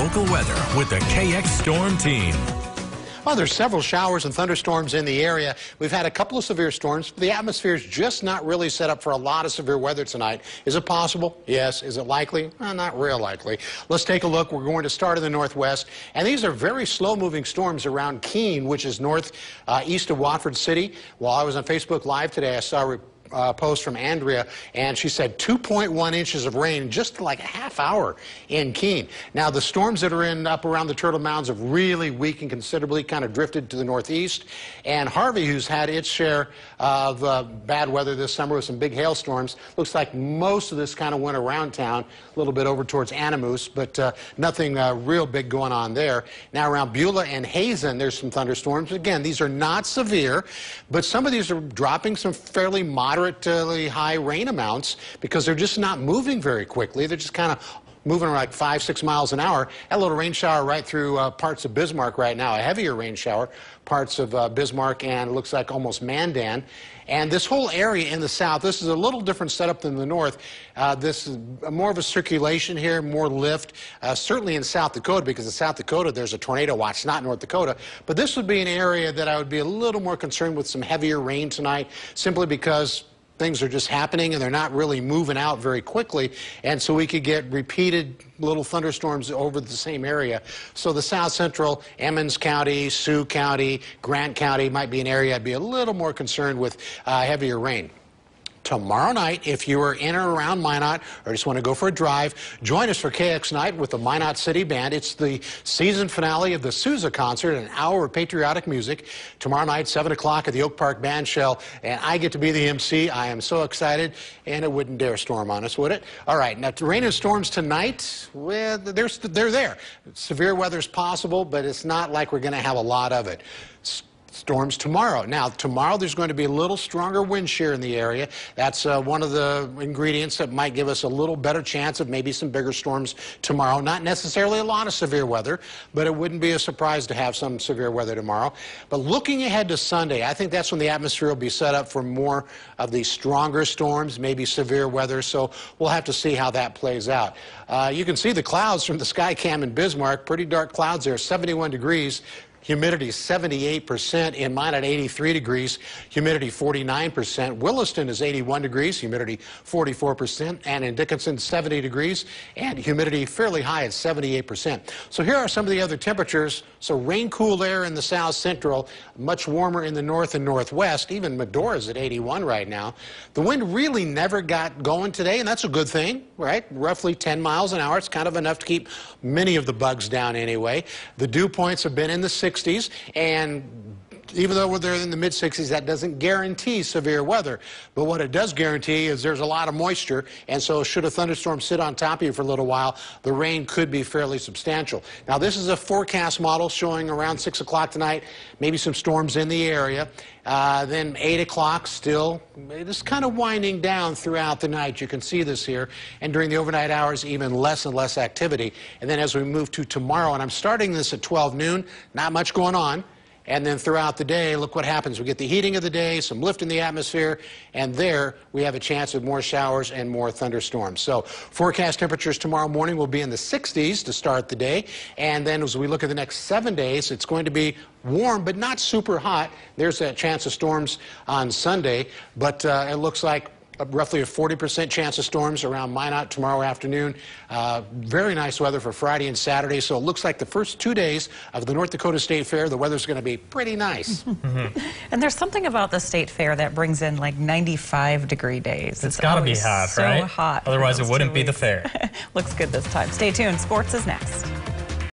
local weather with the KX Storm Team. Well, there's several showers and thunderstorms in the area. We've had a couple of severe storms. The atmosphere is just not really set up for a lot of severe weather tonight. Is it possible? Yes. Is it likely? Not real likely. Let's take a look. We're going to start in the northwest. And these are very slow-moving storms around Keene, which is east of Watford City. While I was on Facebook Live today, I saw a post from Andrea, and she said 2.1 inches of rain in just like a half hour in Keene. Now, the storms that are up around the Turtle Mountains have really weakened considerably, kind of drifted to the northeast. And Harvey, who's had its share of bad weather this summer with some big hailstorms, looks like most of this kind of went around town, a little bit over towards Animus, but nothing real big going on there. Now, around Beulah and Hazen, there's some thunderstorms. Again, these are not severe, but some of these are dropping some fairly moderately high rain amounts because they're just not moving very quickly. They're just kind of moving like 5-6 miles an hour. A little rain shower right through parts of Bismarck right now, a heavier rain shower, parts of Bismarck and it looks like almost Mandan. And this whole area in the south, this is a little different setup than the north. This is more of a circulation here, more lift, certainly in South Dakota, because in South Dakota there's a tornado watch, not North Dakota. But this would be an area that I would be a little more concerned with some heavier rain tonight, simply because things are just happening and they're not really moving out very quickly, and so we could get repeated little thunderstorms over the same area. So the south central, Emmons County, Sioux County, Grant County might be an area I'd be a little more concerned with heavier rain. Tomorrow night, if you are in or around Minot or just want to go for a drive, join us for KX Night with the Minot City Band. It's the season finale of the Sousa concert, an hour of patriotic music. Tomorrow night, 7 o'clock at the Oak Park Band Shell, and I get to be the MC. I am so excited, and it wouldn't dare storm on us, would it? All right, now rain and storms tonight, well, they're there. Severe weather is possible, but it's not like we're going to have a lot of it. Storms tomorrow. Now, tomorrow there's going to be a little stronger wind shear in the area. That's one of the ingredients that might give us a little better chance of maybe some bigger storms tomorrow. Not necessarily a lot of severe weather, but it wouldn't be a surprise to have some severe weather tomorrow. But looking ahead to Sunday, I think that's when the atmosphere will be set up for more of these stronger storms, maybe severe weather. So we'll have to see how that plays out. You can see the clouds from the sky cam in Bismarck. Pretty dark clouds there, 71 degrees. Humidity 78%, in Minot 83 degrees, humidity 49%. Williston is 81 degrees, humidity 44%, and in Dickinson 70 degrees, and humidity fairly high at 78%. So here are some of the other temperatures. So rain cool air in the south central, much warmer in the north and northwest. Even Medora is at 81 right now. The wind really never got going today, and that's a good thing, right? Roughly 10 miles an hour. It's kind of enough to keep many of the bugs down anyway. The dew points have been in the 60s, and even though they're in the mid-60s, that doesn't guarantee severe weather. But what it does guarantee is there's a lot of moisture, and so should a thunderstorm sit on top of you for a little while, the rain could be fairly substantial. Now, this is a forecast model showing around 6 o'clock tonight, maybe some storms in the area. Then 8 o'clock still, it is kind of winding down throughout the night. You can see this here. And during the overnight hours, even less and less activity. And then as we move to tomorrow, and I'm starting this at 12 noon, not much going on. And then throughout the day, look what happens. We get the heating of the day, some lift in the atmosphere, and there we have a chance of more showers and more thunderstorms. So forecast temperatures tomorrow morning will be in the 60s to start the day. And then as we look at the next 7 days, it's going to be warm but not super hot. There's a chance of storms on Sunday, but it looks like roughly a 40% chance of storms around Minot tomorrow afternoon. Very nice weather for Friday and Saturday, so it looks like the first 2 days of the North Dakota State Fair, the weather's going to be pretty nice. And there's something about the State Fair that brings in like 95-degree days. It's got to be hot, so right? Hot. Otherwise, it wouldn't be the fair. Looks good this time. Stay tuned. Sports is next.